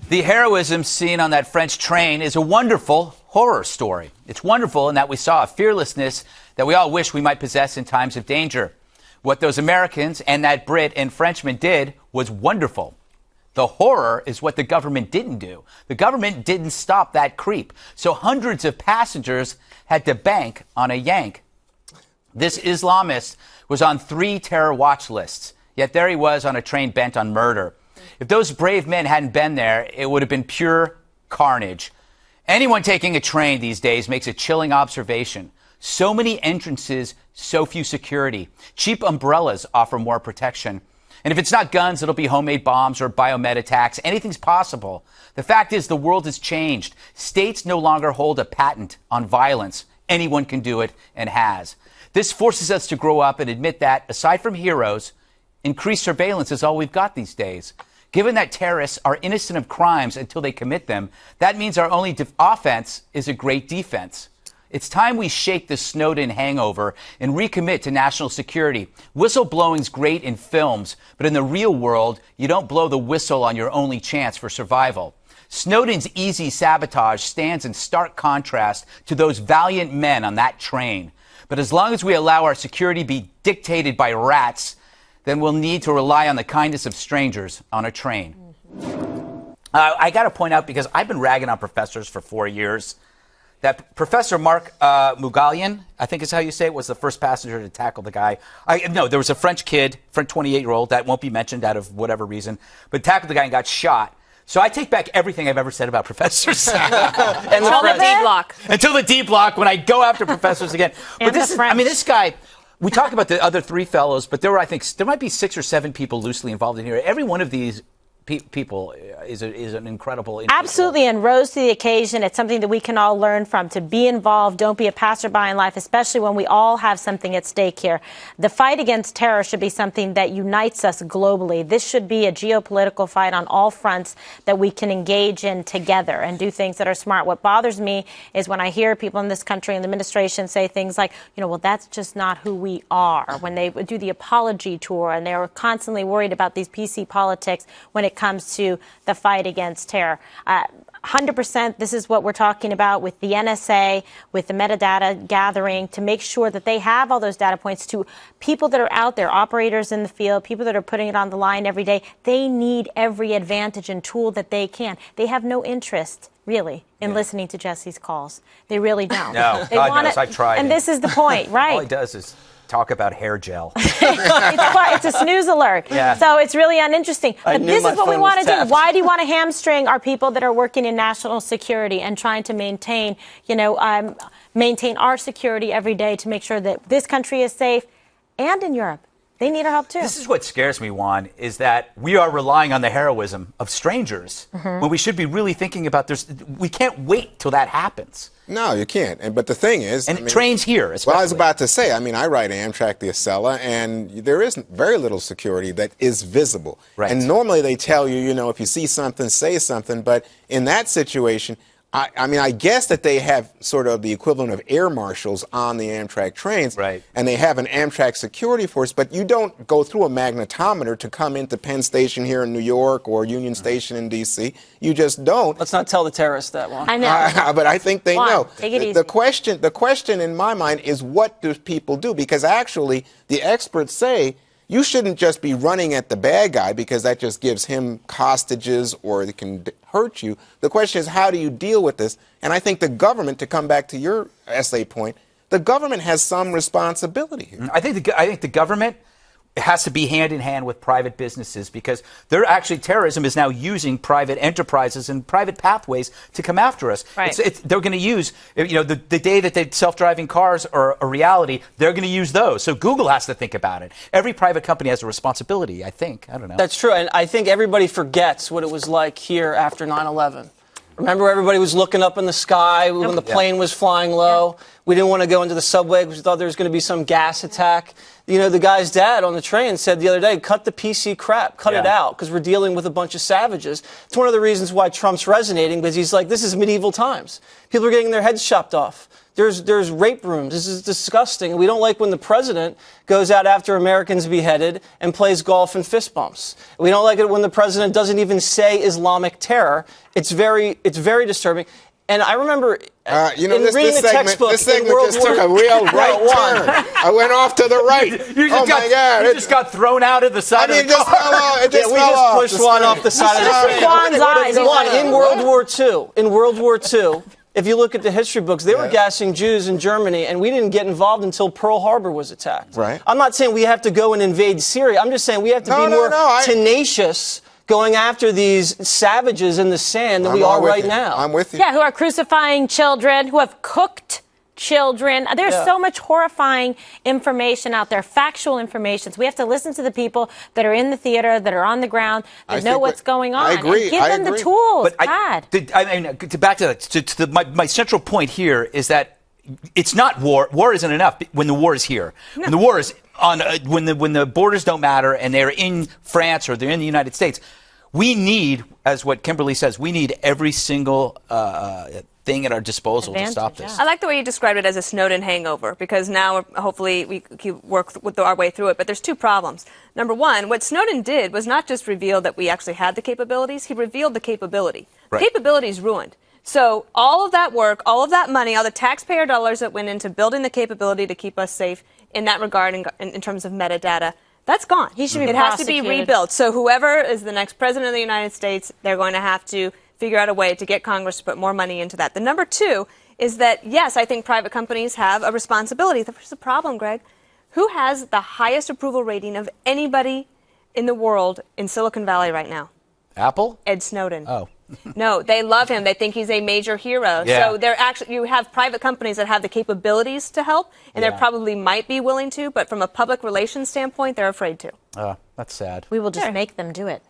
The heroism seen on that French train is a wonderful horror story. It's wonderful in that we saw a fearlessness that we all wish we might possess in times of danger. What those Americans and that Brit and Frenchman did was wonderful. The horror is what the government didn't do. The government didn't stop that creep. So hundreds of passengers had to bank on a yank. This Islamist was on 3 terror watch lists, yet there he was on a train bent on murder. If those brave men hadn't been there, it would have been pure carnage. Anyone taking a train these days makes a chilling observation. So many entrances, so few security. Cheap umbrellas offer more protection. And if it's not guns, it'll be homemade bombs or biomed attacks. Anything's possible. The fact is, the world has changed. States no longer hold a patent on violence. Anyone can do it and has. This forces us to grow up and admit that, aside from heroes, increased surveillance is all we've got these days. Given that terrorists are innocent of crimes until they commit them, that means our only offense is a great defense. It's time we shake the Snowden hangover and recommit to national security. Whistleblowing's great in films, but in the real world, you don't blow the whistle on your only chance for survival. Snowden's easy sabotage stands in stark contrast to those valiant men on that train. But as long as we allow our security to be dictated by rats, then we'll need to rely on the kindness of strangers on a train. I got to point out, because I've been ragging on professors for 4 years, that Professor Mark Mugalian, I think is how you say it, was the first passenger to tackle the guy. No, there was a French kid, French 28-year-old, that won't be mentioned out of whatever reason, but tackled the guy and got shot. So I take back everything I've ever said about professors. And until the D block. Until the D block, when I go after professors again. But this guy, we talk about the other 3 fellows, but there might be 6 or 7 people loosely involved in here. Every one of these people is an incredible individual. Absolutely, and rose to the occasion. It's something that we can all learn from, to be involved. Don't be a passerby in life, especially when we all have something at stake here. The fight against terror should be something that unites us globally. This should be a geopolitical fight on all fronts that we can engage in together and do things that are smart. What bothers me is when I hear people in this country and the administration say things like, well, that's just not who we are. When they do the apology tour and they're constantly worried about these PC politics when it comes to the fight against terror. 100%, this is what we're talking about with the NSA, with the metadata gathering, to make sure that they have all those data points to people that are out there, operators in the field, people that are putting it on the line every day. They need every advantage and tool that they can. They have no interest, really, in listening to Jesse's calls. They really don't. No, they God knows, I've tried. And this is the point, right? All he does is talk about hair gel. It's a snooze alert. Yeah. So it's really uninteresting. But this is what we want to do. Why do you want to hamstring our people that are working in national security and trying to maintain, maintain our security every day to make sure that this country is safe, and in Europe? They need our help, too. This is what scares me, Juan, is that we are relying on the heroism of strangers when we should be really thinking about this. We can't wait till that happens. No, you can't. But the thing is... trains here, especially. Well, I was about to say, I ride Amtrak the Acela, and there is very little security that is visible. Right. And normally they tell you, if you see something, say something. But in that situation... I guess that they have sort of the equivalent of air marshals on the Amtrak trains. Right. And they have an Amtrak security force, but you don't go through a magnetometer to come into Penn Station here in New York or Union Station in D.C. You just don't. Let's not tell the terrorists that, Juan. I know. But I think they know. Take it easy. The question in my mind is, what do people do? Because actually, the experts say, you shouldn't just be running at the bad guy because that just gives him hostages or it can hurt you. The question is, how do you deal with this? And I think the government, to come back to your essay point, the government has some responsibility here. I think the government has to be hand in hand with private businesses, because terrorism is now using private enterprises and private pathways to come after us. Right. They're going to use, the day that the self-driving cars are a reality, they're going to use those. So Google has to think about it. Every private company has a responsibility, I think. I don't know. That's true. And I think everybody forgets what it was like here after 9/11. Remember, everybody was looking up in the sky when the plane was flying low. We didn't want to go into the subway because we thought there was going to be some gas attack. You know, the guy's dad on the train said the other day, cut the PC crap, cut it Yeah. out, because we're dealing with a bunch of savages. It's one of the reasons why Trump's resonating, because he's like, this is medieval times. People are getting their heads chopped off. There's rape rooms. This is disgusting. And we don't like when the president goes out after Americans beheaded and plays golf and fist bumps. We don't like it when the president doesn't even say Islamic terror. It's very disturbing. And I remember you know, in this reading the segment, textbook this in segment World just took War a real right One. turn. I went off to the right. You just my God. You just got thrown out of the side I mean, of the just car. fell off. It just We fell just off pushed the one screen. off the side of the Look at screen. Juan's eyes. Juan, in World War II, if you look at the history books, they were gassing Jews in Germany, and we didn't get involved until Pearl Harbor was attacked. Right. I'm not saying we have to go and invade Syria. I'm just saying we have to be more tenacious going after these savages in the sand than we are right now. I'm with you. Yeah, who are crucifying children, who have cooked children. There's so much horrifying information out there, factual information. So we have to listen to the people that are in the theater, that are on the ground, that know what's going on. I agree. And give them the tools. But I mean, to back to that, my central point here is that it's not war. War isn't enough when the war is here. No. When the war is on, when the borders don't matter and they're in France or they're in the United States, we need, as what Kimberly says, we need every single thing at our disposal to stop this. I like the way you described it as a Snowden hangover, because now hopefully we can work our way through it. But there's two problems. Number one, what Snowden did was not just reveal that we actually had the capabilities, he revealed the capability. Right. The capability is ruined. So all of that work, all of that money, all the taxpayer dollars that went into building the capability to keep us safe in that regard in terms of metadata, that's gone. He should be It has to be prosecuted. rebuilt. So whoever is the next president of the United States, they're going to have to figure out a way to get Congress to put more money into that. The number two is that, yes, I think private companies have a responsibility. There's a problem, Greg. Who has the highest approval rating of anybody in the world in Silicon Valley right now? Apple? Ed Snowden. Oh. No, they love him. They think he's a major hero. Yeah. So they're actually, you have private companies that have the capabilities to help, and they probably might be willing to, but from a public relations standpoint, they're afraid to. That's sad. We will just make them do it.